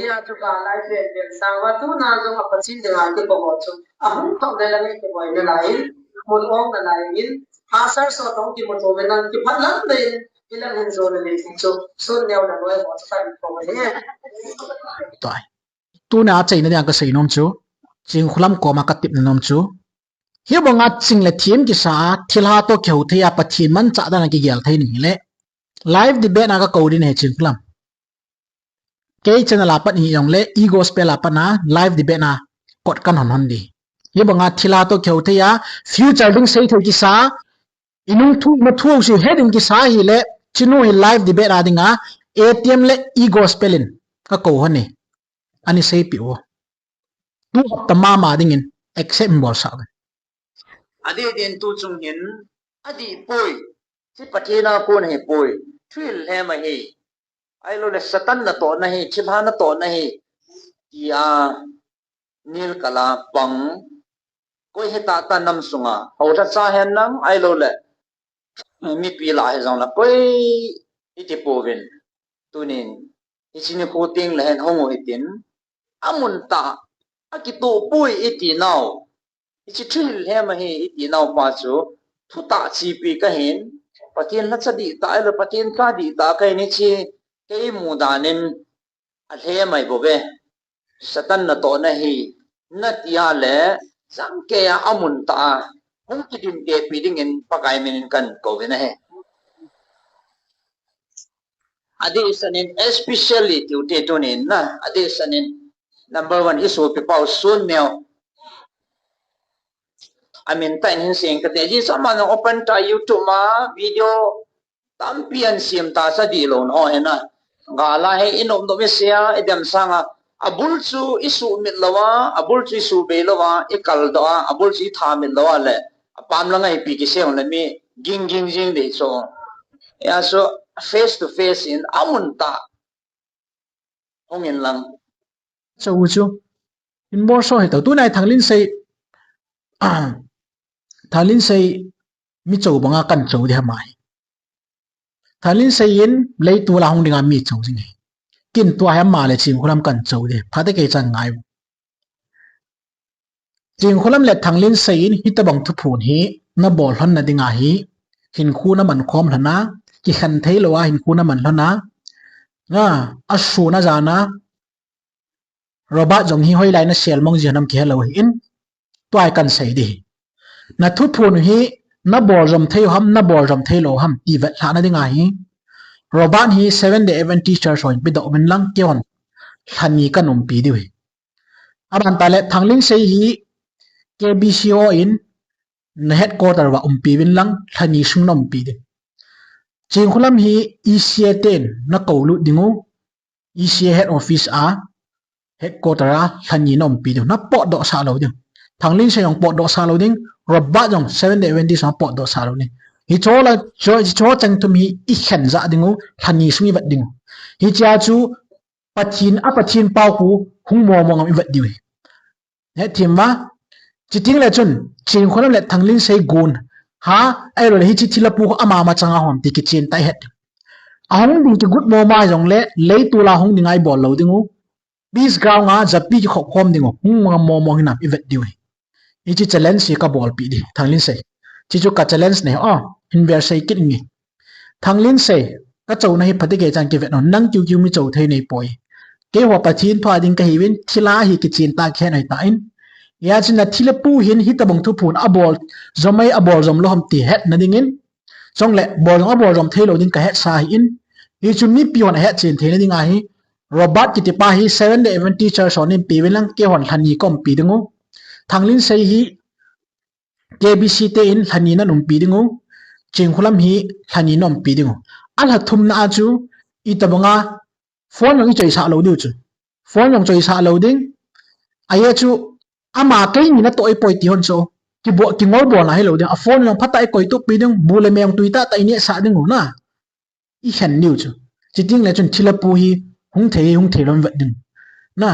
ya chu ka lai fe de sang wa tu na zo ma pachin de ngai ke ko chu a hum thong de la ngai ke boy de lai mun ong na lai in ha sar so tong ki mo to ve nan ki phat lam de ilang hen zo le le chu sun neo na boy mo sa ko ne toy tu na chei na yang ka sei nom chu ching khulam ko ma ka tip na nom chu hi bonga ching le thiem ki sa thilha to kheu thia pathin man cha da na ki gel thai ni le live debate na ka ko din he ching khulam ke channel apa ni yong le ego spell apa na live debate na kot kan hon hon di hi bonga thila to kheu thia future ding sei thoi ki sa inung thu ma thu si heading ki sa hi le chinu hi live debate a dinga atm le ego spelling ka ko hon ni ani sei pi o tu tamma ma dingin accept bol sa adi din tu chung hin adi poi si pathina ko nei poi thil he ma hi ai lo le satan na to na hi chilha na to na hi ya nil kala pang koi heta ta nam sunga ho tha cha hen nang ai lo le mi pi la he jong la koi iti povin tunin ichini ko ting la hen hongo itin amun ta akitu pui iti now ichi thil he ma hi iti now pa chu thu ta chi pi ka hin pathin la chadi ta ai lo pathin ka di ta kai ni chi ke mu danin a he mai bo be satan na to na hi na tia le sang ke ya amun ta hum ki din te pi ding in pakai min kan ko ve na he adi sanin especially tu te tunin na adi sanin number 1 isu pe pau sun meo I mean ta hin sing ka te ji sama na open ta YouTube ma video tampian sim ta sa di lon ho he na ngala he inom do me sia edem sanga abul chu isu mit lawa abul chu isu be lawa ikal do abul chi tha mit lawa le apam la ngai pi ki se on le mi ging ging jing de so ya so face to face in amunta hongin lang so chu in bor so he to tu nai thanglin sei mi chou banga kan chou de mai thanglin sei in lei tu la hong dinga mi chou jing kin tu ha ma le ching khulam kan chou de phate ke chan ngai ching khulam le thanglin sei in hi ta bang thu phun hi na bol hon na dinga hi hin khu na man khom thana ki khan thei lo wa hin khu na man hlana nga asu na jana robot jong hi hoi lai na sel mong janam ki hello in toy kan sei di na thu phun hi na bor jom thei ham na bor jom thei lo ham ti vet la na dinga hi robot hi 7 day event teacher soin bi do men lang keon thani kanum pi di we aban ta le thanglin sei hi kbco in na headquarter wa pi win lang thani sung nom pi di ching khulam hi eca 10 na ko lu dingu eca head office a headquarter a thani nom pi di na po do sa lo di thanglin sei ong po do sa lo ding robot jong 7 day event sa po do sa lo ni hi chola cho chang tum hi I khen za dingu thani sumi wat ding hi cha chu pathin pau ku hung mo mo ngam wat diwe he thimwa chiting le chun chin kholam le thanglin sei gun ha ai ro hi chi thilapu ama ma changa hom ti ki chin tai het ahong ding ki good mo ma jong le tu la hong ding ai bol lo dingu bis gaw nga japi ki khop khom dingu hung mo mo hinap i wat diwe ichi challenge si ka bol pi di thanglin sei chi chu ka challenge ne in ver sei kit ngi thanglin sei ka chau na hi phati ge chan ki vet no nang kyu kyu mi chau thei nei poi ke ho pathin thwa ding ka hi win thila hi ki chin ta khen ai ta in ya chin na thila pu hin hi ta bong thu phun a bol zomai a bol zom lo ham ti het na ding in song le bol a bol zom thei lo ding ka het sa hi in hi chu mi pion het chin thei na ding a hi robot ki ti pa hi 7 day event teacher sonin pi win lang ke hon thani kom pi dingu thanglin sei hi kbc te in thani na num pi dingu ching khulam hi thani nom pi dingu al ha thum na chu I tabanga phone ngi choi sa lo diu chu phone ngi choi sa lo ding aya chu ama kai ni na toi poi ti hon so ki bo ki ngol bo na hello ding a phone ngi phata koi tu pi ding bule meng tuita ta ni sa ding na I khen niu chu chiting le chun thila pu hi hung thei lon wat ding na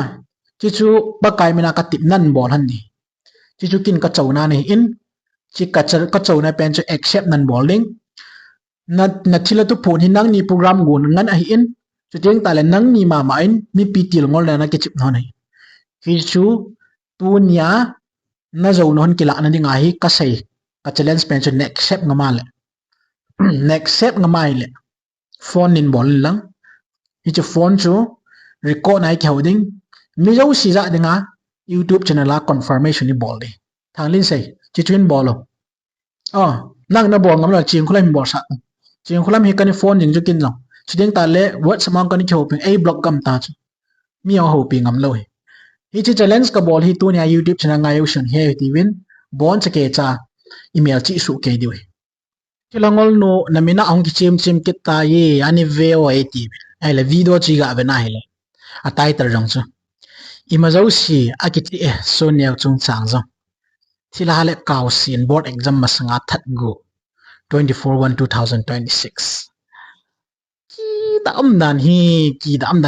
chi chu ba kai mena ka tip nan bol han ni chi chu kin ka chau na nei in chi ka chau na pen chu accept nan bowling na thila tu phone hinang ni program gun ngan a hi in chu tiếng ta le nang mi ma in mi pi til ngol na ke chip no nei hi chu tu nya na zo non ki la na dinga hi ka sei ka challenge pen chu next step nga ma le next step nga mai le phone in bol lang hi chu phone chu record nai khau ding mi zo si za dinga YouTube channel la confirmation ni bol di thang lin sei chi twin bol lo nang na bol ngam la ching khulam bol sa ching khulam hi kan phone jing chu kin lo chi ding ta le what samang kan khau ping a block gam ta chu mi ho ping ngam lo hi chi challenge ka bol hi tu nya YouTube channel ngai ocean he ti win bon cha ke cha email chi su ke diwe kilangol no namina ang ki chim kit ta ye ani veo ai ti ai le video chi ga ve na hele a title rong chu imazau si akiti Sonneo chung chang zo thila hale kaw sin board exam masanga that go 24/1/2026 ki da amdan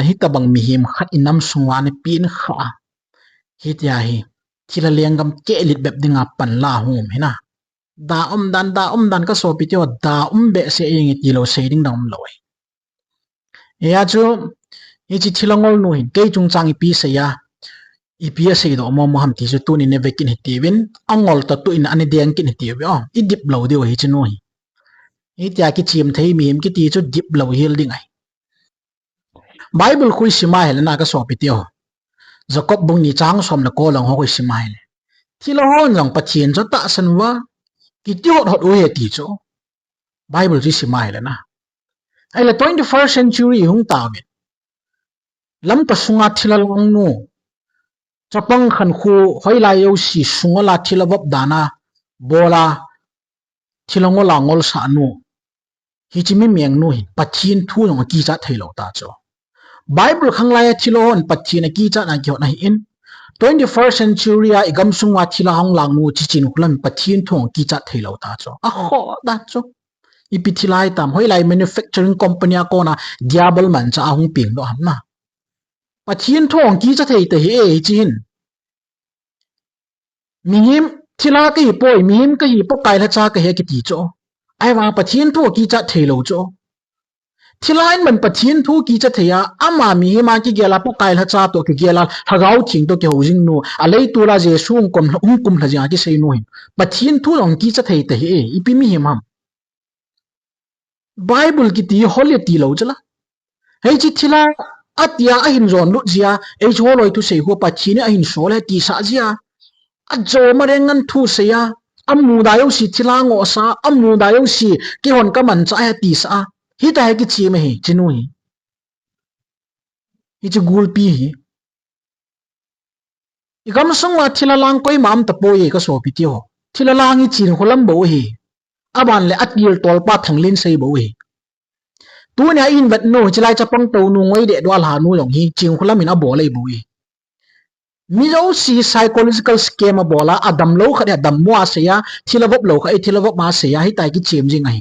hi ka bang mi him khat inam sungwa ne pin kha hi tia hi thila lengam ke lit beb dinga pan la hum hina da dan ka so pitio da be se ing ti lo se ding dam loi ya chu hi chi thilangol nu hin ke chung chang pi se ya EPS do mo ham ti chu tu ni ne vekin hi tiwin angol ta tu in ani deng kin hi tiwi i dip lo de hi chinu hi tia ki chim thei mi him ki ti chu dip lo hil ding ai Bible khui sima hel na ka so pitio Jacob bung ni chang som na ko lang ho khui sima hel thilo hon jang pathin cho ta san wa ki ti hot o he ti cho Bible ji sima hel na ai la 21st century hung ta be lam pa sunga thilal ang nu chapang khan khu hoila yo si sungala thilawap dana bola thilangola ngol sa nu hi chimi miang nu hi pathin thu long ki cha thailo ta cho Bible khanglai thilon pathin ki cha na gyo na hi in 21st century a igam sungwa thila hang lang nu chi chin khulam pathin thong ki cha thailo ta cho a ho da cho ipithilai tam hoilai manufacturing company ko na diabol man cha hung ping do hamna pathin thong ki cha thei te hi e chin mihim thila ka hi poi mihim ka hi po kai la cha ka he ki ti cho ai wa pathin thu ki cha thelo cho thilain man pathin thu ki cha theya ama mihima ki gela po kai la cha to ki gela hagau thing to ki hojing no alei tu la je sung kum la ja ki sei no hin pathin thu long ki cha thei te hi ipi mi him ham Bible ki ti holy ti lo chala hei chi thila atia a hin zon lu zia e jo loi tu sei ho pathin a hin so le ti sa zia a jo ma rengan thu se ya amu da yo si thila ngo sa amu da yo si ki hon ka man cha ya ti sa hi ta ki chi me hi chinu hi chi gul pi hi igam song wa thila lang koi mam ta po ye ka so pi ti ho thila lang hi chin holam bo hi aban le atil tol pa thanglin sei bo hi tu nya in vat no chilai chapang to nu ngoi de dwal ha nu long hi ching holam in a bo lei bo hi mi zo si psychological scam a bola adam lo kha adam mo a se ya thilawop lo kha e thilawop ma se ya hi tai ki chem jing ai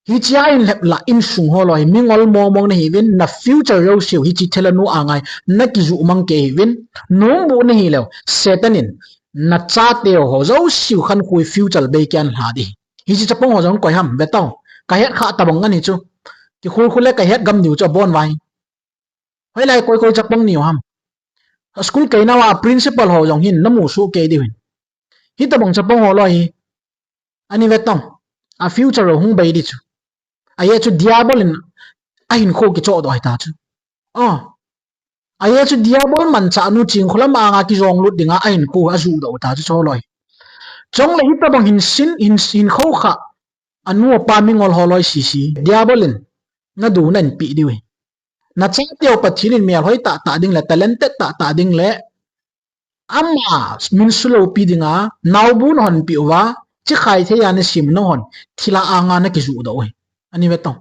hi chia in lep la in sung ho loi mingol mo mong na hi win na future ro siu hi chi thelanu angai na ki zu mang ke hi win no bu na hi lo satanin na cha te ho zo siu khan khui future be kyan ha di hi chi chapong ho jong koi ham betong ka het kha tabang ani chu ki khul khule ka het gam niu cho bon wai hoi lai koi koi chapong niu ham school ke na wa principal ho jong hin namu su ke di hin hi tabang chapong ho loi ani betong a future ro hung bai di chu aye chu diabol in ahin kho ki cho do ai ta chu aye chu diabol man cha nu ching kholam anga ki jong lut dinga ahin ko azu do ta chu cho loi chong le hita bang hin kho kha anu pa mingol holoi si diabolin na du nan pi diwi na cha teo pathinin mel hoi ta ding le talented ta ding le ama min sulo pi dinga nawbun hon pi wa chi khai the ya ne sim no hon thila anga na ki zu do oi ani vetong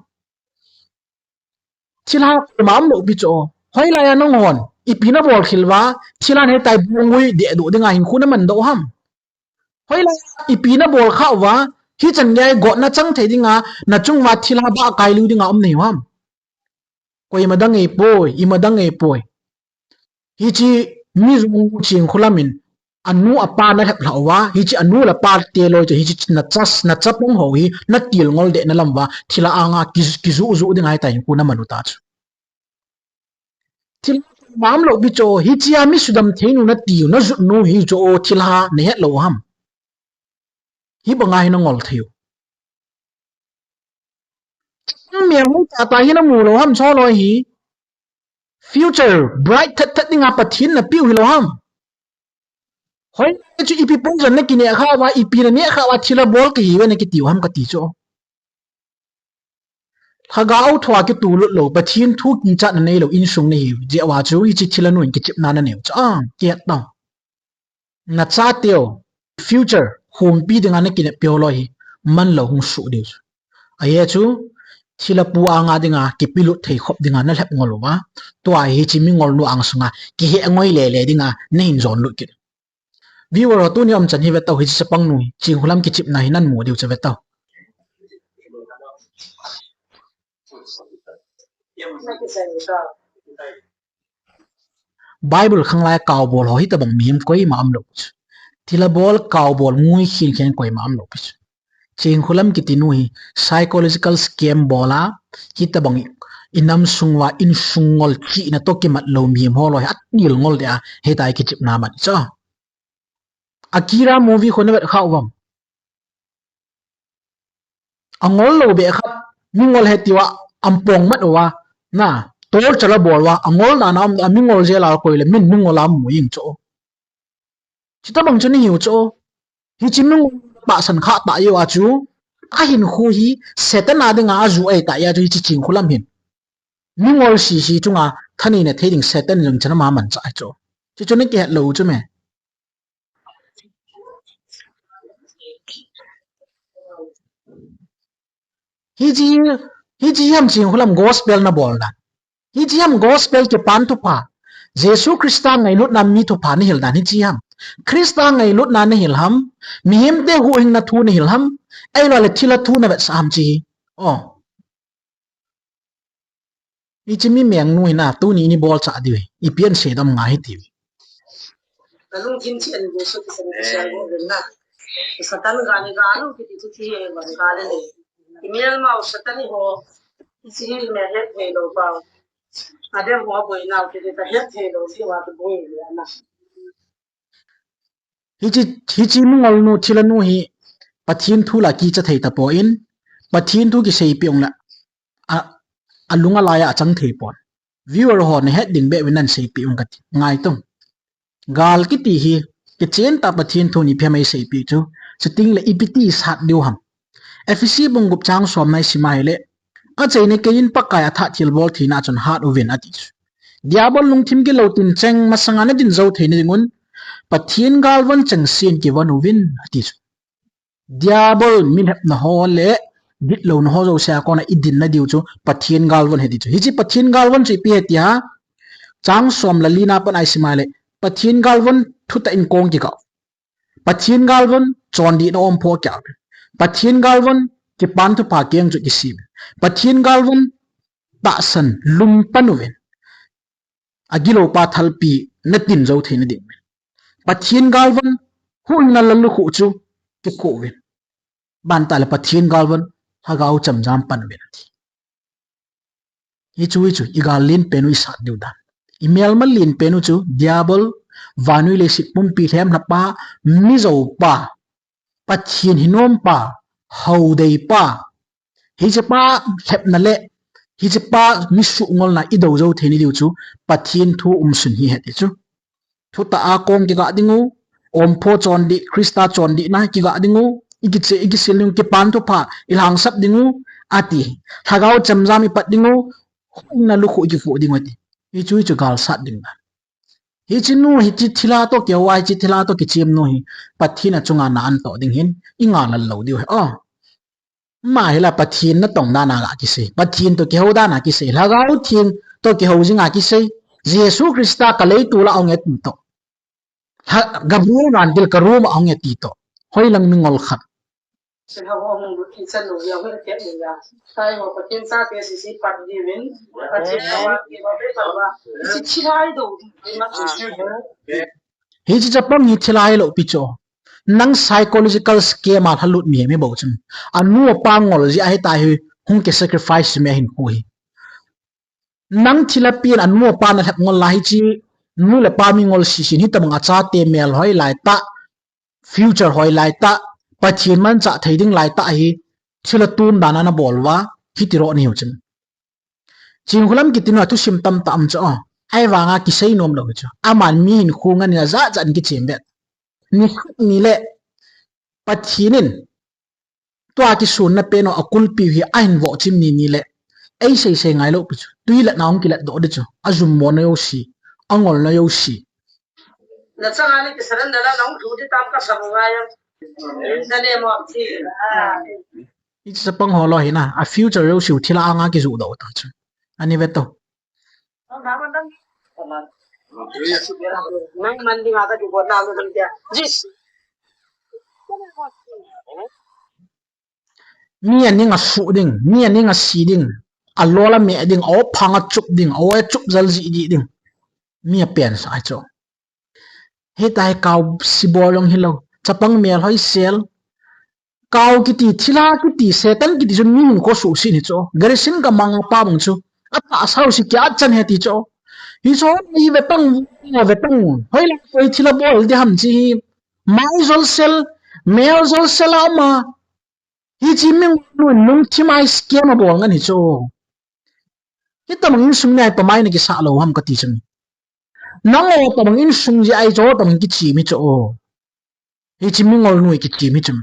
thila mam lo bi cho hoi la ya nong hon ipina bol khilwa thila ne tai bungui de do dinga hin khuna man do ham hoi la ipina bol kha wa hi chan ngai go na chang the dinga na chung wa thila ba kai lu dinga nei ham koi madang ei poi I madang ei poi hi chi mi zung ching khulamin anu apa na hep lawa hi chi anu la par te lo hi chi na chapong ho hi na til ngol de na lamwa thila anga ki zu dinga tai ku na manu ta chu thil mam lo bi cho hi chia mi sudam theinu na tiu na zu nu hi cho thil ha ne het lo ham hi bangai na ngol thiu mi mu ta ta hi na mu lo ham cho lo hi future bright that that dinga pathin na piu hi lo ham hoi chu ipi pong jan na kine kha wa ipi na ne kha wa thila bol ki hi ne ki tiu ham ka ti cho haga au thwa ki tu lo pathin thu ki cha na nei lo in sung nei je wa chu hi chi thila nu ki chip na na ne cha ke ta na cha teo future hum pi dinga na kine pyo lo hi man lo hung su de aye chu thila pu anga dinga ki pilu thei khop dinga na lep ngol wa to a hi chi mi ngol nu ang sunga ki he ngoi le le dinga nei zon lu ki viewer tu ni om chan hi vetau hi chi pang nu chi hulam ki chip na hi nan mu diu che vetau bible khang lai kaw bol ho hi ta bang miem koi ma am lo thila bol kaw bol ngui khin khen koi ma am lo pi ching hulam ki tinu hi psychological scam bola hi ta bang inam sungwa in sungol chi na to ki mat lo miem ho lo hat nil ngol dia he tai ki chip na man cha akira movie khone bet khawam angol lo be khat mingol hetiwa ampong mat wa na tor chala bolwa angol na nam mingol je la koi le min mingol am mu ying cho chita bang chuni hiu cho hi chimung ba san kha ta yo a chu a hin khu hi setana de nga zu ai ta ya chu chi ching khulam hin mingol si si chunga thani ne theding setan jong chana ma man cha cho chi chuni ke lo chu me hi ji ham ching khulam gospel na bol na hi ji ham gospel ke pan tu pa jesu krista ngai lut nam mi tu pa ni hil dan hi ji ham krista ngai lut na ni hil ham mi hem te hu hing na thu ni hil ham ai lo le thila thu na bet sam chi oh i chi mi meng nu na tu ni bol cha di i pian se dam ngai ti Alung kim chi an bu su ki san ki siya go na satan ga ni ga lu ki ti ti he ba ga le email ma satan ho chi hi me het he lo ba ade ho bo na ki ta het he lo si wa bo ya na hi chi mi ngol nu thila nu hi pathin thu la ki cha thei ta po in pathin thu ki sei piong la alunga la ya chang thei pon viewer ho ne het ding be winan sei piong ka ngai tong gal ki ti hi ke chen ta pathin thu ni phemai sei pi chu chuting le ipiti sat diu ham fc bungup chang som nai simai le a chei ne kein pakaya tha thil bol thina chon hat ovin ati diabol lung thim ki lotin cheng masanga na din zo thein ringun pathin galwan cheng sin ki wan ovin ati diabol min hep na ho le dit lo no ho zo sa ko na idin na diu chu pathin galwan he di chu hi chi pathin galwan chi pi hetia chang som la lina pan ai simai le pathin galwan thuta in kong ki ka pathin galwan chon di no om pho kya pathin galwan ki pan tu pa keng chu ki sim pathin galwan ta san lum panuwen agilo pa thalpi natin zo thein ding pathin galwan hu na lalu khu chu ki ko wen ban ta le pathin galwan hagau cham jam panwen hi chu igal lin penu sa diu dan email ma lin penu chu diabol vanui le sik pum pi them na pa mi zo pa pathin hinom pa hau dei pa hi che pa thep na le hi che pa mi su ngol na i do zo theni diu chu pathin thu sun hi het chu thu ta a kong ki ga dingu om pho chon di krista chon di na ki ga dingu igi silung ki pan tu pa ilang sap dingu ati hagau chamjami pat dingu na lu khu ki fu dingu ti hi chu gal sat ding na hi chinu hi chi thila to ke wai chi thila to ki chim no hi pathina chunga na an to ding hin inga la lo diu he oh ma hela pathin na tong na ga ki se pathin to ke ho da na ki se la gau thin to ke ho jinga ki se jesu krista ka lei tu la ong et to ha gabu nan dil ka rum ong et to hoi lang mi ngol khat sen ha ho mong ki san no ya ho ke ni ya sai ho patin sa te si pat di win pathin na wa ki ba be pa ba si chirai do ma chi hi chi chapam ni thilai lo pi cho nang psychological scam al halut mi me bo chum anu pangol ji ai ta hi hung ke sacrifice me hin hui nang thila pian an mo pa na hep ngol lai chi nu le pa mi ngol si sin hi tamanga cha te mel hoi lai ta future hoi lai ta pathian man cha theiding lai ta hi thila tum dana na bolwa hi tiro ni hu chen chin hulam ki tinwa tu sim tam tam cho ai wanga ki sei nom lo cho aman mi hin khunga ni za jan ki chembe ni le pathinin tua ki sun na peno akul pi hi ain wo chim ni le ai sei ngai lo pi chu tui la naung ki la do de chu azum mo na yo si angol na yo si na changa ni ki saran dala nong thu ti tam ka samunga ya na ne mo chi it's a pang holo hina a future yo siu thila anga ki zu do ta chu ani veto nang man di nga ka di bot na lo dia jis mi ani nga su ding mi ani nga si ding a lola me ding o phanga chup ding o e chup zal ji di ding mi a pen sa cho he tai kaw si bolong hilo chapang mel hoi sel kaw ki ti thila ki ti setan ki ti mi hun ko su si ni cho garisin ka mang pa bang chu ata asau si kya chan he ti cho hi cho ni ve tang hoi la koi thila bol de ham chi mai zol sel mel zol sel ama hi chi ming nung thi mai scam ma bol ngani cho hi tamang in sung nai pa mai na ki sa lo ham ka ti chang nang o tamang in sung ji ai cho tamang ki chi mi cho hi chi ming ol nui ki chi mi chum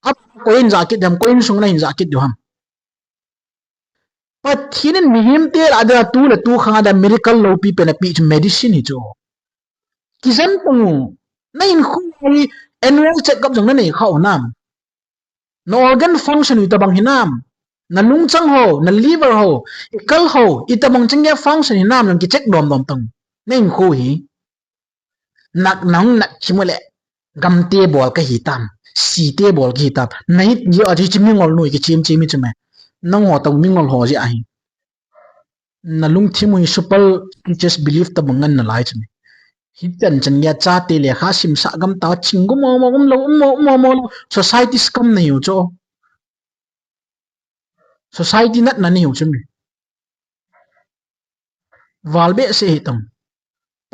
ap ko in za ki dam ko in sung na in za ki du ham pathinin mihim te ada tu khanga da miracle lo pi pe na pi medicine hi cho kizan pangu na in khu ai annual check up jong na nei khau nam no organ function ita bang hinam na lung chang ho na liver ho ikal ho ita bang chang ya function hinam lang ki check dom tong na in khu hi nak nang nak chimole gam te bol ka hi tam si te bol ki tam nai ji a ji chimi ngol noi ki chim chimi chme nang ho tong mi ngol ho ji ai na lung thimu supal ki just believe ta bangan na lai chme hi chan ya cha te le kha sim sa gam ta chingum mo gum lo mo society scam nei yo cho society nat na ni hu chme walbe se hi tong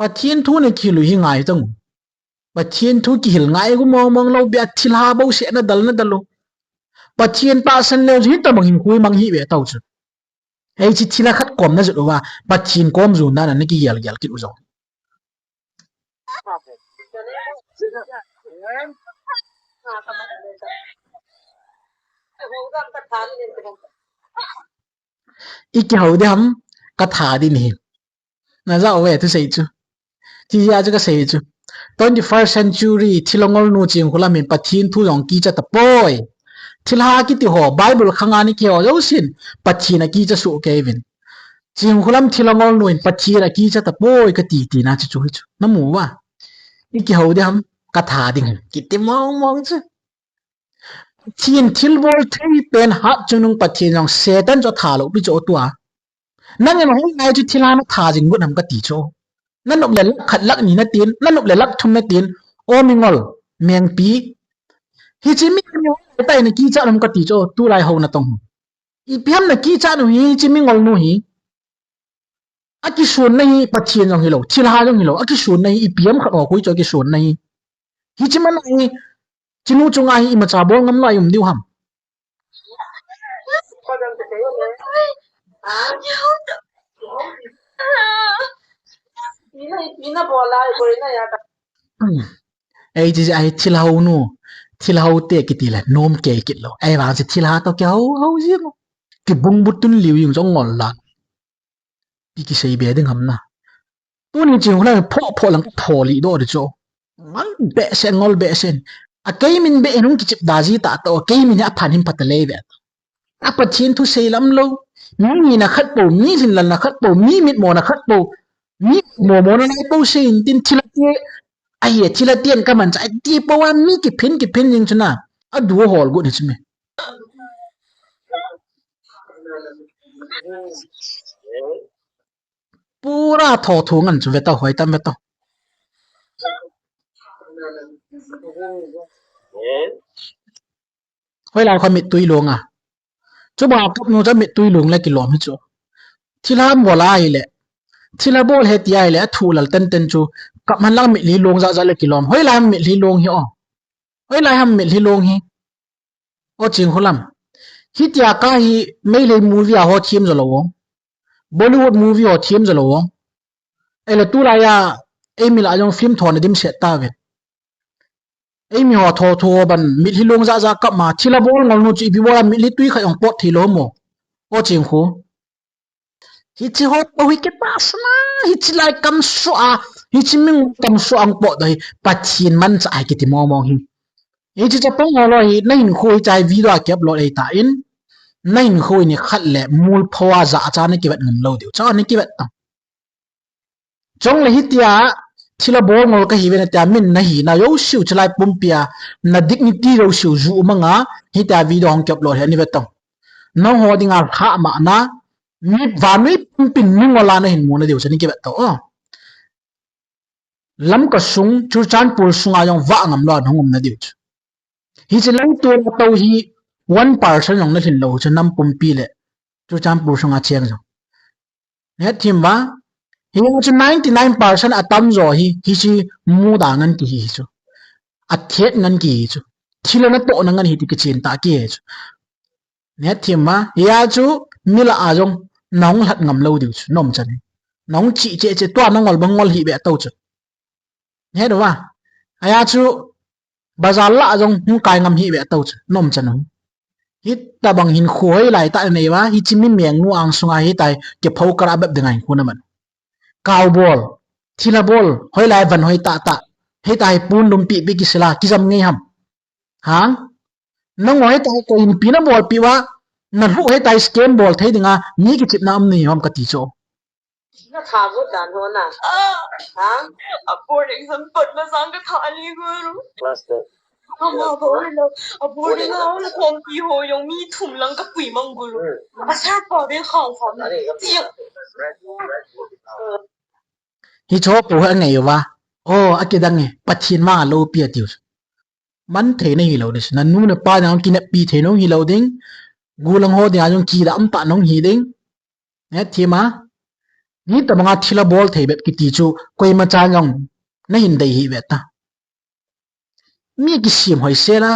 pathian thu ne khilu hi ngai tong pathian thu ki hil ngai gu mong lo bia thilha bo se na dalo pathian pa san le hi ta bang hin kui mang hi be tau chu ei chi thila khat kom na zu wa pathian kom zu na na ki yal ki u zo iki haude ham ka tha di ni na za we tu sei chu ti ya chu ka sei chu 21st century thilongol nu ching khula min pathin thu yong ki cha ta poi thilha ki ti ho bible khanga ni ke ho yo sin pathina ki cha su kevin ching khulam thilongol nu in pathina ki cha ta poi ka ti na chu chu na mu wa iki haude ham ka tha ding ki ti mong chu thiên thil bol thei pen hat chunung pathin jong setan cho tha lo bi cho tua nang em hoi nai chu thila na tha jing gut ham ka ti cho nan op le khat lak ni na tin nan op le lak thum na tin o mingol meng pi hi chi mi mi tai na ki cha lam ka ti cho tu lai ho na tong i piam na ki cha nu hi chi mingol nu hi aki sun na hi pathin jong hi lo thila jong hi lo aki sun na hi i piam khat o koi cho ki sun na hi chi man ai chinu chunga hi ma cha bol ngam lai um diu ham ina bola ko ina ya ka ai ji ai thilhau nu thilhau te ki ti la nom ke ki lo ai wa ji thilha to ke hau ji mo ki bung butun liu yung jong ngol la pi ki sei be ding ham na tu ni jing hla pho lang pho li do de cho man be se ngol be sen a kai min be enung ki chip da ji ta to kai min a phan him patale be a pathin thu sei lam lo mi na khat po mi sin lan na khat po mi mit mo na khat po mi mo na nai po sein tin thila ke ai thila tien ka man chai ti po wa mi ki phin jing chuna a du hol go ni chme pura tho thu ngan chu ve ta hoi tam ve to hoi la kho mi tui long a chu ba kap no cha mi tui long la ki lom hi chu thila bola ai le thila bol he ti ai le thu lal ten ten chu kap man lang mi li long za le kilom hoi lam mi li long hi o hoi lai ham mi li long hi o ching hulam hi tia ka hi mai le movie a ho chim zo lo Bollywood movie ho chim zo lo ele tu la ya emi la jong film thon dim se ta ve emi ho tho tho ban mi li long za kap ma thila bol ngol nu chi bi bola mi li tui kha ong pot thi lo mo o ching khu hi chi ho to hi ke pas na hi chi lai kam so a hi chi ming kam so ang po dai pathin man cha ai ki ti mo mo hi hi chi cha pong lo hi nain khu chai video kep lo ei ta in nain khu ni khat le mul phawa za cha ni ki bet ngam lo diu cha ni ki bet ta chong le hi tia thila bol ngol ka hi ve na ta min na hi na yo siu chlai pum pia na dignity ro siu zu manga hi ta video hong kep lo he ni bet ta no ho dinga kha ma na mi vanui pin mi ngola na hin mo na diu chani ke to lam ka sung chu chan pul sunga yong wa ngam lo ngom na diu hi che lang to to hi 1% yong na hin lo cha nam pum pi le chu chan pul sunga cheng jo ne thim ba hi chu 99% atam zo hi chi mu da ngan ki hi chu a thet ngan ki chu thila na to na ngan hi ti ke chen ta ki chu ne thim ba ya chu mila a jong nong hlat ngam lo diu chu nom chan nong chi che to na ngol bangol hi be to chu he do wa aya chu bazar la jong hu kai ngam hi be to chu nom chan hi ta bang hin khoi lai ta nei wa hi chi mi meng nu ang sunga hi tai ke phau kara bab dengai khu na man kaw bol thila bol hoi lai van hoi ta he tai pun dum pi bi ki sila ki jam ngei ham hang nang hoi tai ko in pi na bol pi wa na ru he tai scam bol thei dinga ni ki chip na am ni hom ka ti cho nó thả vút đàn thôi nè hả boarding some bật mà sang cái thả đi luôn không mà boarding đâu boarding đâu là con kỳ hồi dùng mi thủng lăng cái quỷ mông của luôn mà sao bỏ đến không phòng tiếc hi cho pu ha ngai wa o akidang e pathin ma lo pi tiu man the nei hi lo dis na nu na pa na ki na pi the no hi lo ding gulang ho dia jong ki da am ta nong hi ding ne thima ni ta manga thila bol thei bet ki ti chu koi ma cha nyong na hin dei hi bet ta mi ki sim hoi se la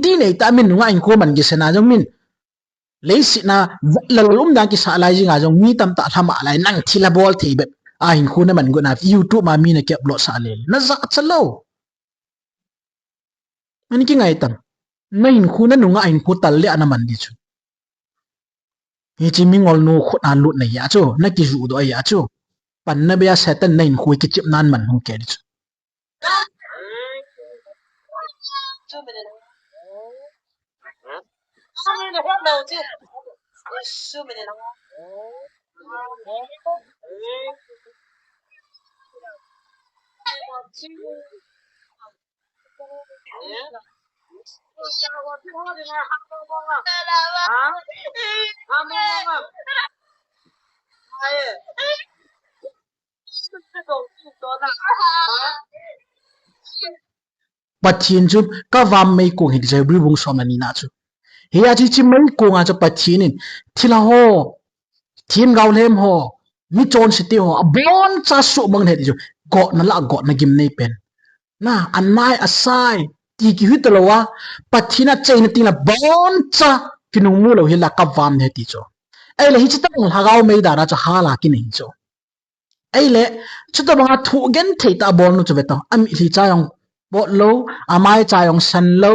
ti nei ta min nga in ko man gi sena jong min leisi na la lum da ki sa lai ji nga jong mi tam ta thama lai nang thila bol thei bet a hin khu na man go na YouTube ma mi na ke upload sa le na za chalo man ki ngai tam na hin khu na nu nga in khu tal le ana man di chu hi chi mi ngol nu khu an lut na ya chu na ki ju do ya chu pan na be ya satan na in khu ki chip nan man hong ke di chu pathin chu ka vam mai ko hi je bri bung som na ni na chu he ya chi mai ko nga chu pathin in thila ho thim gaul hem ho mi chon city ho a bon cha su mang ne chu go na la go na gim nei pen na an mai asai ti ki hu to wa pathina chain ti na bon cha kinu mu lo hi la ka vam ne ti chu ai le hi chi ta ha gao mai da na cha ha la ki nei chu ai le chu ta ba thu gen thei ta bon nu chu beto am hi cha yong bo lo amai cha yong san lo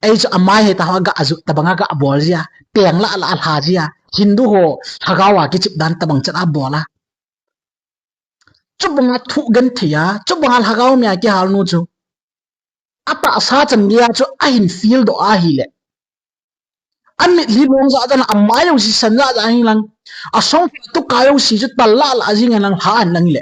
ai chu amai he ta ha ga azu ta banga ga bol zia peng la la ha zia hindu ho ha ga wa ki chip dan ta bang cha bola chu banga thu gen thia chu banga ha ga mi a ki hal nu chu apa sa chan dia chu a hin feel do a hi le an mi li long za dan amai yong si san za hin lang a song tu ka yong si chu tal la la jing lang ha an lang le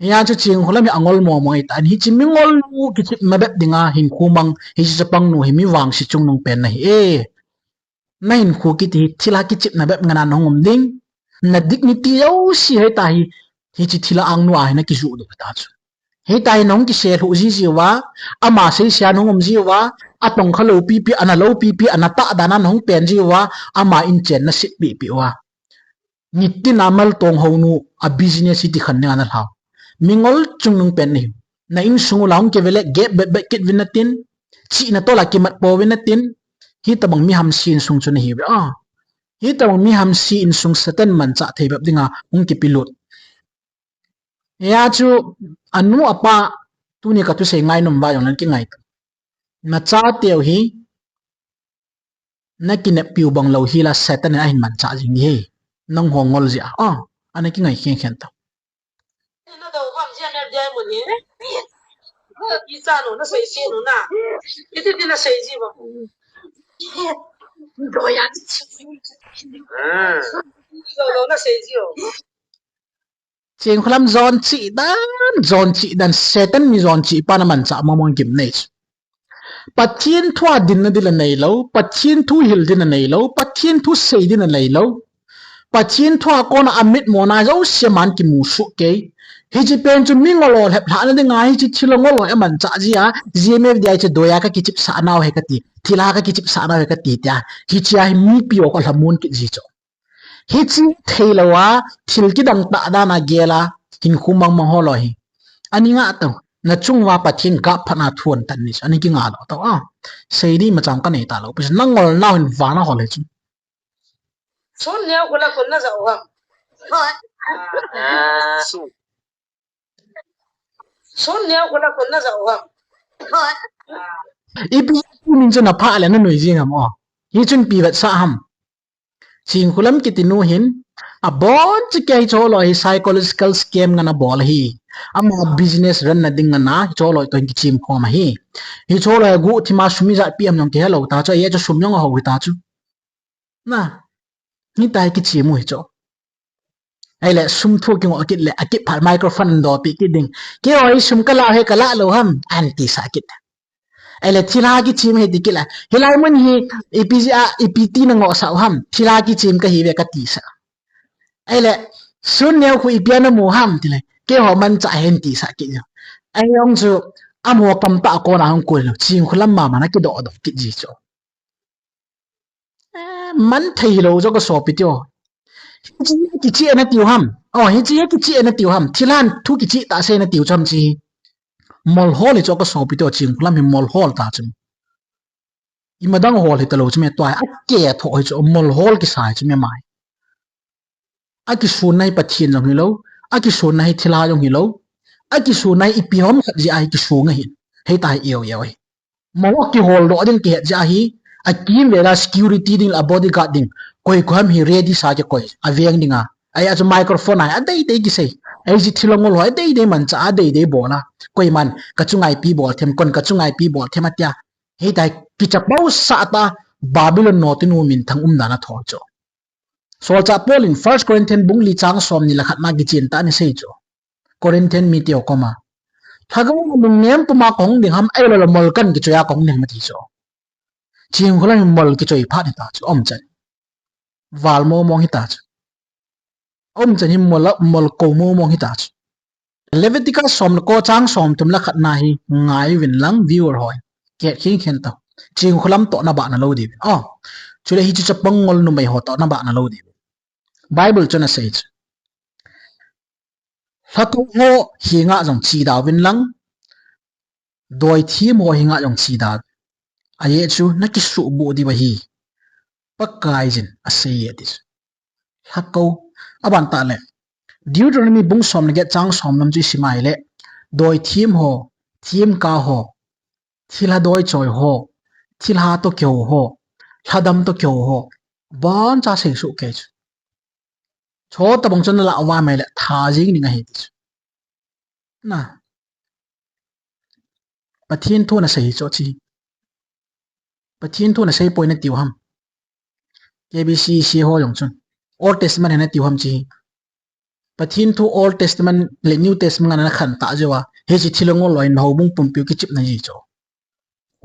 ya chu ching holam angol mo mo ita hi chi mi ngol lu ki chi mabet dinga hin khumang hi chi pang nu hi mi wang si chung nong pen na hi e na hin khu ki ti thila ki chip na bep ngana nongom ding na dignity yo si he ta hi chi thila ang nu a na ki ju do ta chu he tai nong ki se hu ji ji wa ama se sia nongom ji wa atong khalo pi pi ana lo pi pi ana ta dana nong pen ji wa ama in chen na sit pi pi wa nitin amal tong honu a business ti khan ne anal haw mingol chung nung pen ni na in sungu laung ke vele ge be kit vinatin chi na to la ki mat po vinatin hi tabang mi ham sin sung chu ni hi a hi tabang mi ham si in sung satan man cha thei bab dinga ung ki pilut ya chu anu apa tu ni ka tu sei ngai nom ba yong lan ki ngai na cha teu hi na ki ne piu bang lo hi la satan a hin man cha jing hi nong hongol ji a ana ki ngai khen khen ta那都放现在在么呢？一站路那谁信路那？一定那谁信不？对呀，走那谁信？Cheng khulam zon chi dan setan mi zon chi pa naman cha momong kim nei pathin thua din na dil nei lo pathin thu hil din na nei lo pathin thu sei din na nei lo pathin thua kon amit mona zo seman ki mu su ke hi chi pen chu mingolo hep hla na dinga hi chi thilongol ho eman cha ji a GMFDI che doya ka ki chip sa naw he ka ti thila ka ki chip sa naw he ka ti ta hi chi a mi pio ko hlamun ki ji cho hi chi theilawa thil ki dang ta da na gela hin khumang ma holo hi ani nga to na chungwa pathin ga phana thuan tan ni ani ki nga lo to seidi ma cham ka nei ta lo pis nangol naw in wana hole chu Sonneo kula kunna za wa. Sonneo kula kunna za wa. ipi min chu na pha le na noi jing am hi chun pi wat sa ham ching khulam ki tinu hin a bon chi ke cholo hi psychological scam ngana bol hi ama business run na ding na cholo to ki chim khom hi cholo gu thima sumi za pi am yong ke hello ta cho ye cho sum yong ho ta chu na ni tai ki chi mu hi cho ai le sum thu ki ngo ki le akit phal microphone do pi ki ding ke oi sum kala he kala lo ham anti sakit ai le thila ki chim he dikila hilai mun hi ept na ngo sa ham thila ki chim ka hi ve ka ti sa ai le sun neo khu ipiana mu ham ti le ke ho man cha hen ti sa ki ai yong chu amo kam pa ko na hong ko lo chim khulam ma ma na ki do ki ji cho man thei lo jo ko so pi tyo ki chi na tiu ham hi chi ki chi na tiu ham thilan thu ki chi ta se na tiu cham chi mol hol cho ko so pi tyo chim khulam hi mol hol ta chum imadang hol hi ta lo chme to a ke tho hi cho mol hol ki sai chme mai aki sunai pathin jong hi lo aki sunai thila jong hi lo aki sunai ipiom khat ji ai ki sunga hi hei tai eo eo hi mo ki hol do ding ke ja hi a kim vela security ding a bodyguard ding koi kham hi ready sa ke koi a veng dinga ai a microphone ai a dei dei ki sei ai ji thilongol hoi dei dei man cha a dei dei bola koi man ka chungai pi bol them kon ka chungai pi bol them atya hei tai ki chapau sa ta babylon notinu min thang dana tho cho so cha Paul in 1 Corinthians bung li chang som ni lakhat ma gi chin ta ni sei cho Corinthian mi tio koma thagam mung nem puma kong ding ham ai lo mol kan gi choya kong ning ma ti cho ching kholan mol ki choi pha ni ta cho om chan wal mo mong hi ta cho om chan hi mol ko mo mong hi ta cho Leviticus som ko chang som tum lakhat na hi ngai win lang viewer hoi ke king khen ta ching kholam to na ba na lo di chule hi chu chapang ngol nu mai ho to na ba na lo di Bible chona says hatu ho hinga jong chi da win lang doi thi mo hinga jong chi da aye chu na ki su bu di ba hi pakai jin ase ye dis hako aban ta le Deuteronomy bung som ne get chang som nam chi simai le doi thim ho thim ka ho thila doi choi ho thilha to kyo ho thadam to kyo ho bon cha sing su ke cho ta bong chon la wa mai le tha jing ni nga hi na pathin thu na sei cho chi pathin thu na sei point na tiu ham KBC si ho yong chun Old Testament na tiu ham chi pathin thu Old Testament le New Testament na khan ta jewa he chi thilongo loin ho bung pum piu ki chip na ji cho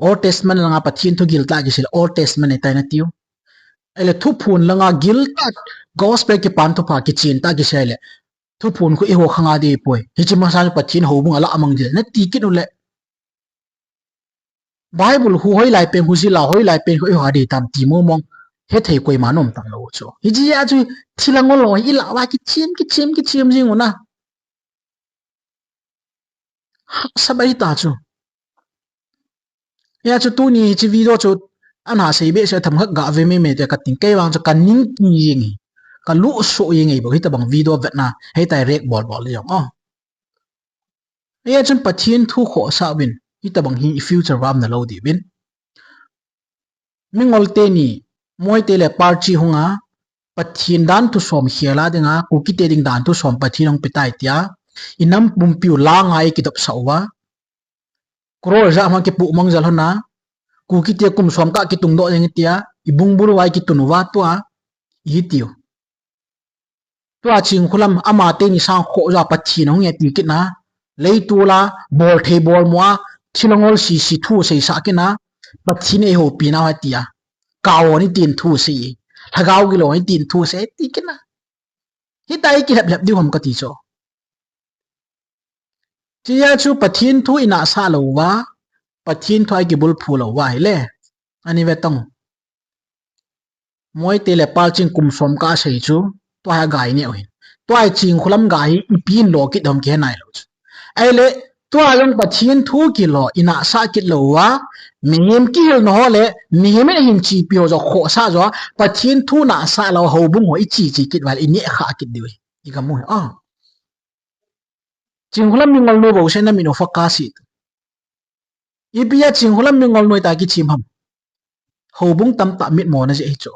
Old Testament nga pathin thu gil ta gi sil Old Testament ta na tiu ele thu phun langa gil ta gospel ki pan thu pha ki chin ta gi sele thu phun ku e ho khanga de poi hi chi ma sa pathin ho bung ala amang je na ti ki nu le Bible hu hoi lai pen hu si la hoi lai pen hu ha di tam ti mo mong hết thầy quay mà nôm tang lo cho hi ji ya chu thilang lo hi la wa ki chim jing ona sabai ta chu ya chu tu ni chi video chu an ha sei be se tham khak ga ve me te ka ting ke wang chu kan ning ki ying ka lu so ying ei bo hi ta bang video vet na hei tai rek bol le yong ya chun pathin thu kho sa win hi ta bang hi future ram na lo di win mingol te ni moi te le party hunga pathin dan tu som hiala dinga ku ki te ding dan tu som pathin ong pitai tia inam pumpiu la ngai ki dop sawa kro ja ma ki pu mang jal hona ku ki te kum som ka ki tung do eng tia ibung buru wai ki tunu wa tua hi tiu tua ching khulam ama te ni sang kho ja pathin ong ye ti ki na leitula bol the bol moa thilongol si thu sei sa ki na pathin e ho pi na ha tia kawo ni tin thu si hagaw gi lo ni tin thu se ti ki na hi tai ki lep di hom ka ti cho ti ya chu pathin thu ina sa lo wa pathin thu ai ki bul phu lo wa le ani ve tong moi te le pal ching kum som ka sei chu to ha gai ne oi to ai ching khulam gai pin lo ki dom ke nai lo ai le to ayong pathin thu ki lo ina sa ki lo wa mihim ki hil no le mihim e hin chi pio zo kho sa zo pathin thu na sa lo ho bung ho chi ki wal ini kha ki diwi i ka mu ching khulam mi ngol no bo se na mi no fa ka si i bia ching khulam mi ngol no ta ki chim ham ho bung tam ta mit mo na je cho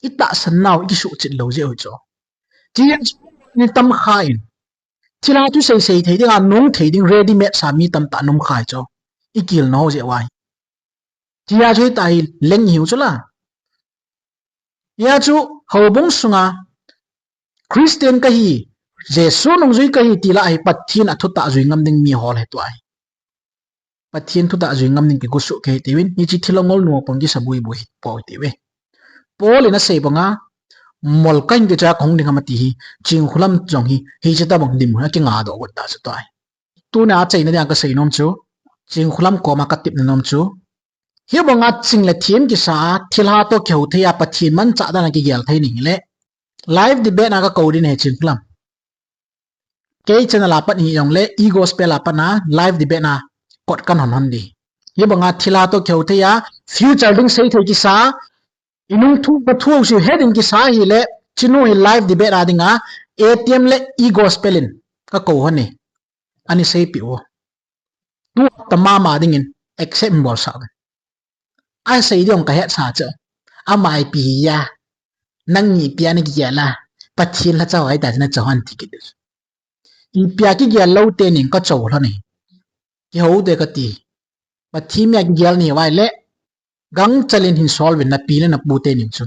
ita san naw ki su chit lo je ho cho ti ni tam khain thila tu sei thei ding a nong thei ding ready made sa mi tam ta nom khai cho ikil no je wai tia chui tai leng hiu chu la ya chu ho bung sunga christian ka hi jesu nong zui ka hi tila ai pathin a thuta zui ngam ding mi hol he to ai pathin thuta zui ngam ding ki ku su ke tiwin ni chi thilongol no pong ki sabui bui po tiwe pol ina sei bonga mol kain ke cha khong ding amati hi ching khulam chong hi cha ta bang dim ha ki nga do got ta chu to ai tu na chei na ka sei nom chu ching khulam ko ma ka tip na nom chu hi bonga ching le thiem ki sa thilha to kheu thea pathin man cha da na ki gel thei ni le live debate na ka ko din he ching khulam ke channel apat hi yong le e gospel apana live debate na kot kan hon hon di hi bonga thila to kheu thea future ding sei thei ki sa inung thu ba thu si heading ki sa hi le chinu hi live debate adinga atm le e gospelin ka ko hone ani sei pi o tu tamama dingin except bol sa ai sei diong ka het sa cha amai pi ya nang ni pian ki ya la pathin la chaw ai ta na chawan ti ki i pia ki gel lo te ning ka chaw la ni ki ho de ka ti pathi mya ki gel ni wai le gang chalin hin solve na pi na pu te ning chu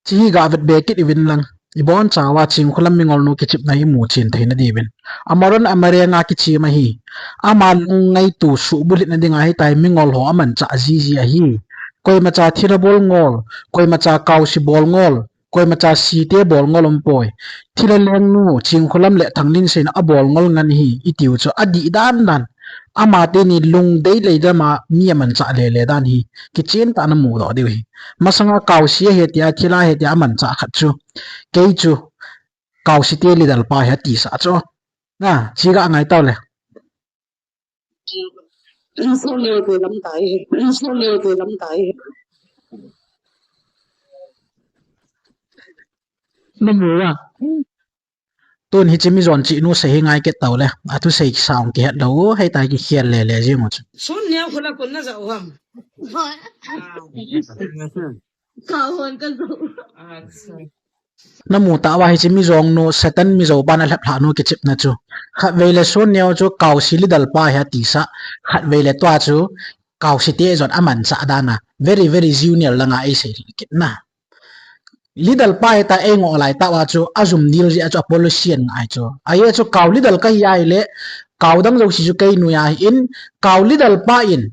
chi ga vet be ki win lang i bon chawa ching khulam mi ngol no ki chip na hi mu chin theina di ben amaron amare nga ki chi ma hi amal ngai tu su bulit na dinga hi tai mi ngol ho aman cha ji a hi koi ma cha thira bol ngol koi ma cha kaw si bol ngol koi ma cha si te bol ngol poi thira leng nu ching khulam le thanglin sen a bol ngol ngan hi itiu cho adi dan dan ama te ni lung dei le da ma mi man cha le dan hi ki chen ta na mu do di wi masanga kaw si he tia thila he tia man cha khat chu ke chu kaw si te li dal pa he ti sa cho na chi ga ngai taw le Sonneo từ lắm tại Sonneo từ lắm tại no mu wa ton hi chimi ron chi nu se hi ngai ke taw le a tu sei saung ke lo he tai ki khial le ji mo chu Sonneo khula kun na zau ham cao hơn cái dấu na mu ta wa hi chimi rong no satan mi zo ban la phla no ke chip na chu khat ve le son neo chu kaw si li dal pa ha ti sa khat ve le twa chu kaw si te zon aman sa dana very very junior langa ai se ki na lidal pa ta e ngo lai ta wa chu azum nil ji chu pollution ai chu ai chu kaw lidal ka hi ai le kaw dang zo si chu kai nu ya in kaw lidal pa in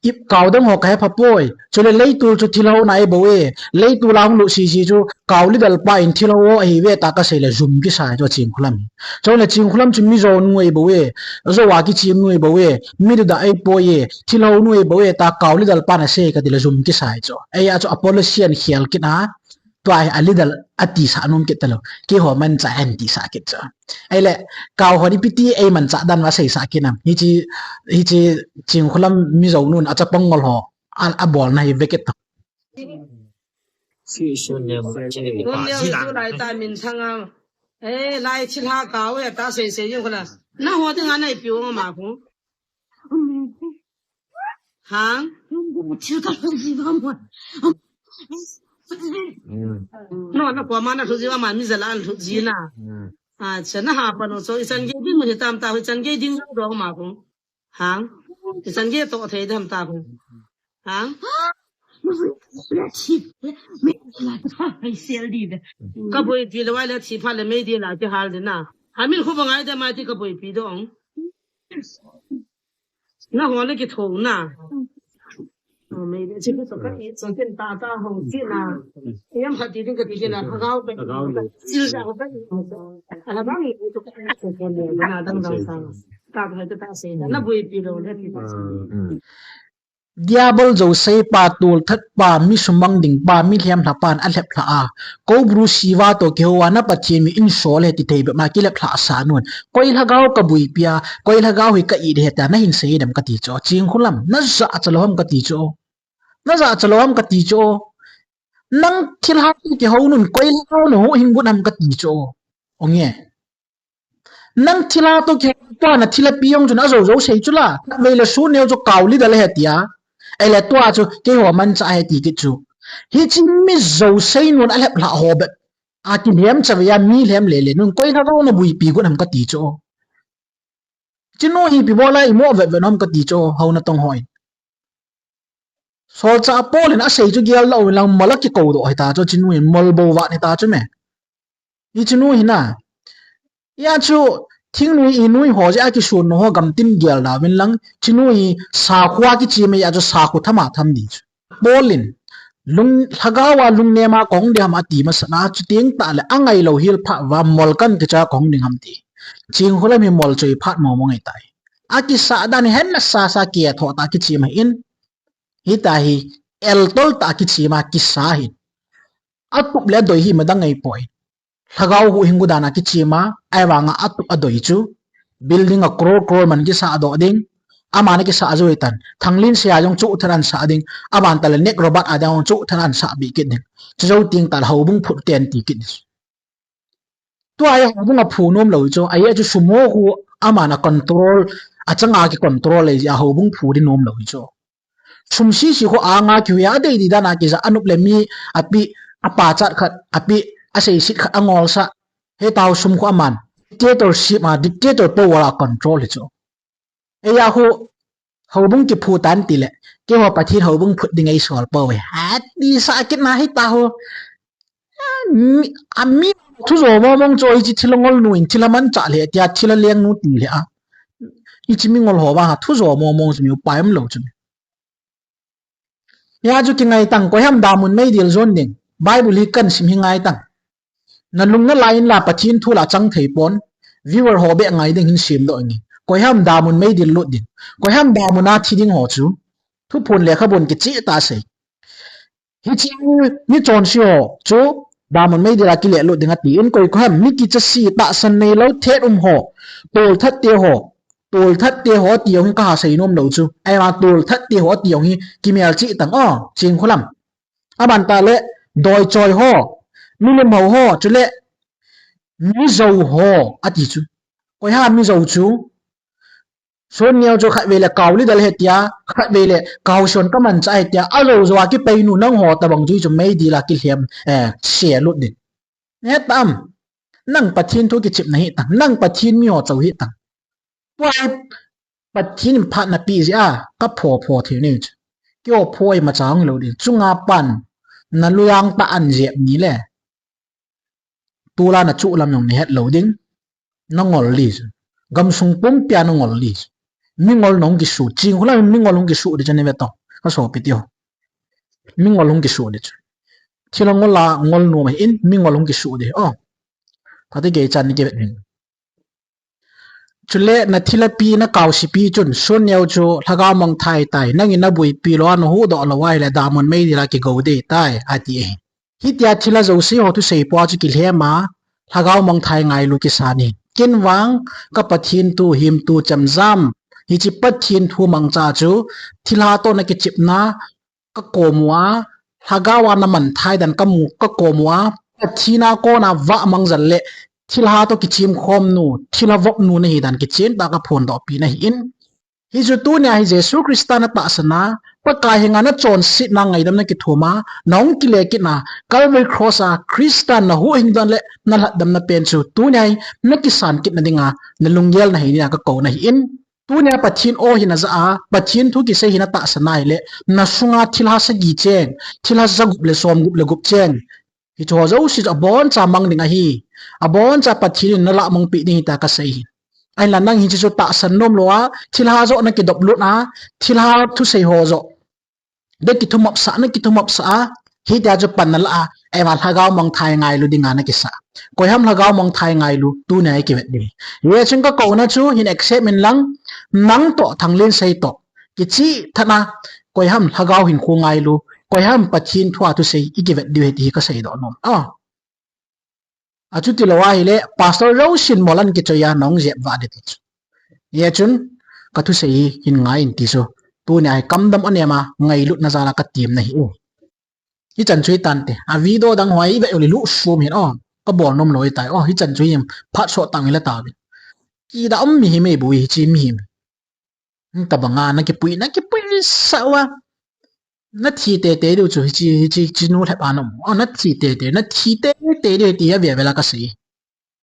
ip kaw dang ho kai phapoi chule leitur chu thilo nai bowe leitu lang lu si chu kawli dal pa in thilo hi ve ta ka sele zum ki sa cho ching khulam chole ching khulam chu mi zo nuai bowe zo wa ki chim nuai bowe mi da ai poye thilo nuai bowe ta kawli dal pa na se ka dil zum ki sa cho ai a cho apolosian khial ki na to ai alidal ati sa num ki talo ki ho man cha an ti sa ki cho ai le kaw ho ni piti ai man cha dan wa sei sa ki nam hi chi ching khulam mi zo nun a cha pangol ho a bol na hi veket来大名称啊，哎，来其他高呀，打谁用过来？那我等下来比我马虎。哈？那过嘛那手机我买米子烂手机呢？啊，真的哈不能做，一三个定我就当打，一三个定做马虎。哈？一三个多台他们打虎。哈？ก็บ่ปีละว่าแล้วที่พาเลยไม่ดีละที่หาเลยนะหามีคู่บ่ง่ายแต่มาที่ก็บ่ปีดอง那我那个头呢没的这个这个昨天打红线啊也没地定个地定了他搞呗就是我跟你说啊帮你就个那等等上打不就打谁那不会比了那比diabol zo sei pa tul that pa mi sumang ding pa mi hliam thla pan a hlep thla a ko bru siwa to ke wa na pathin mi in so le ti thei be ma ki lep thla sa nun koi lagaw ka bui pia koi lagaw hi ka i de ta na hin sei dam ka ti cho ching khulam na za chalom ka ti cho na za chalom ka ti cho nang thil ha ki ho nun koi lagaw no hin gunam ka ti cho ongye nang thila to ke pa na thila piong chu na zo zo sei chu la ve le su neo cho kawli dal he tia ai le tua chu ke ho man cha he ti ki chu hi chi mi zo sei nun a lep la ho be a ti hem cha ya mi hem le nun koi na ro na bui pi gu nam ka ti cho chi no hi pi bola i mo ve nam ka ti cho ho na tong hoi so cha pol na sei chu gel lo lang malak ki ko do hai ta cho chi nu mol bo wa ni ta chu me hi chi nu hi na ya chu thing nui i nui ho ja ki sun no gam tin gel da win lang chinui sa khwa ki chi me ya jo sa khu thama tham ni bolin lung lagawa lung ne ma kong de ma ti ma sana chu ting ta le angai lo hil pha wa mol kan ke cha kong ding ham ti ching hola mi mol choi phat mo mo ngai tai a ki sa dan hen na sa ki tho ta ki chi ma in hi ta hi el tol ta ki chi ma ki sa hi a tup le doi hi ma dang ngai poi lagaw hu hingu dana ki chi ma ai wa nga atup adoi chu building a crore man ki sa do ding amana ki sa azoi tan thanglin sia jong chu tharan sa ding aban tal nek robot adang chu tharan sa bi kit ding chu ting tal ho bung phut ten ti kit to ai ho bung a phu nom lo chu ai chu sumo hu amana control achanga ki control ai ya ho bung phu di nom lo chu sum si ko anga ki ya de di dana ki za anup le mi api apa chat khat api asei sit khat angol sa he taw sum ko aman dictatorship ma dictator power control chu eya ho bung ki phu tan ti le ke ho pathi ho bung phut ding ai sol po we hat di sa kit na hi ta ho ami thu zo mo mong choi chi thilongol nu in thilaman cha le tia thila leng nu ti le a i chi mi ngol ho ba thu zo mo mong mi paim lo chu ya ju ki ngai tang ko ham da mun mai dil zon ding bible hi kan sim hi ngai tang na lung na line la pathin thu la chang thei pon viewer ho be ngai ding hin sim do ni ko ham da mun mai dil lut din ko ham da mun a thi ding ho chu thu phun le kha bon ki chi ta sei hi chi ni chon si ho chu da mun mai dil a ki le lut ding a ti in ko ham mi ki cha si ta san nei lo thet ho tol that te ho tol that te ho ti yong ka sei nom lo chu ai ma tol that te ho ti yong hi ki mel chi tang o ching khulam aban ta le doi choi ho mi le mo ho chu le mi zo ho ati chu ko ha mi zo chu Sonneo cho khat vele kawli dal hetia khat vele kaw son ka man cha hetia alo zo ki pe nu nang ho ta bang ju chu mai di la ki hem she lut din ne tam nang pathin thu ki chip nahi tang nang pathin mi ho chau hi tang wai pathin phat na pi ja ka pho the ni kyo phoi ma chang lo din chunga pan na luyang ta an je ni le tula na chu lam yong ni het lo ding na ngol li gam sung pum pya na ngol li mingol nong ki su ching hula mingol nong ki su de jane beto ka so pitio mingol nong ki su de thila ngola ngol no mai in mingol nong ki su de oh pati ge chan ni ge chule na thila pi na kaw si pi chun Sonneo chu thaga mong thai tai nangin na bui pi lo an hu do lo wai la da mon mei dira ki go de tai ati e hi tia thila zo si ho tu sei po chu ki hlema thaga mong thai ngai lu ki sani kin wang ka pathin tu him tu chamzam hi chi pathin thu mang cha chu thila to na ki chip na ka komwa thaga wa na man thai dan ka mu ka komwa pathina ko na wa mang zan le thila to ki chim khom nu thila vok nu na hi dan ki chen ba ka phon do pi na hi in hi chu tu nya hi jesu krista na ta sana pa ka hinga na chon sit na ngai dam na ki thoma nong ki le ki na calvary cross a krista na hu hing dan le na la dam na pen chu tu nya na ki san kit na dinga na lungyel na hi na ka ko na hi in tu nya pathin o hi na za a pathin thu ki se hi na ta sana hi le na sunga thila sa gi cheng thila za gup le som gup le gup cheng hi cho zo si a bon cha mang dinga hi a bon cha pathin na la mong pi ni ta ka sei ai là năng hình cho tạ sân nôm loa thil ha zo na ki dop lut na thil ha thu sei ho zo de ki thu map sa na ki thu map sa hi ta jo pan na la ai ma thagaw mong thai ngai lu dinga na ki sa koi ham thagaw mong thai ngai lu tu na ki vet di ye chung ka ko na chu hin accept min lang nang to thang len sei to ki chi thana koi ham thagaw hin khu ngai lu koi ham pathin thua tu sei i ki vet di he ka sei do nom achu ti lawa hile pastor Roshin molan ki choya nong je wa de chu ye chun ka thu sei hin ngai in ti so tu ne ai kam dam ane ma ngai lut na zala ka tim na hi o hi chan chui tan te a video dang hoi ve oli lu shum hin o ka bol nom loi tai o hi chan chui im phat so tang ila ta bi ki da mi hi me bu hi chi mi ta banga na ki pui sawa na thi te te du chu chi nu thap anom o na thi te te na thi te te de ti ya ve la ka sei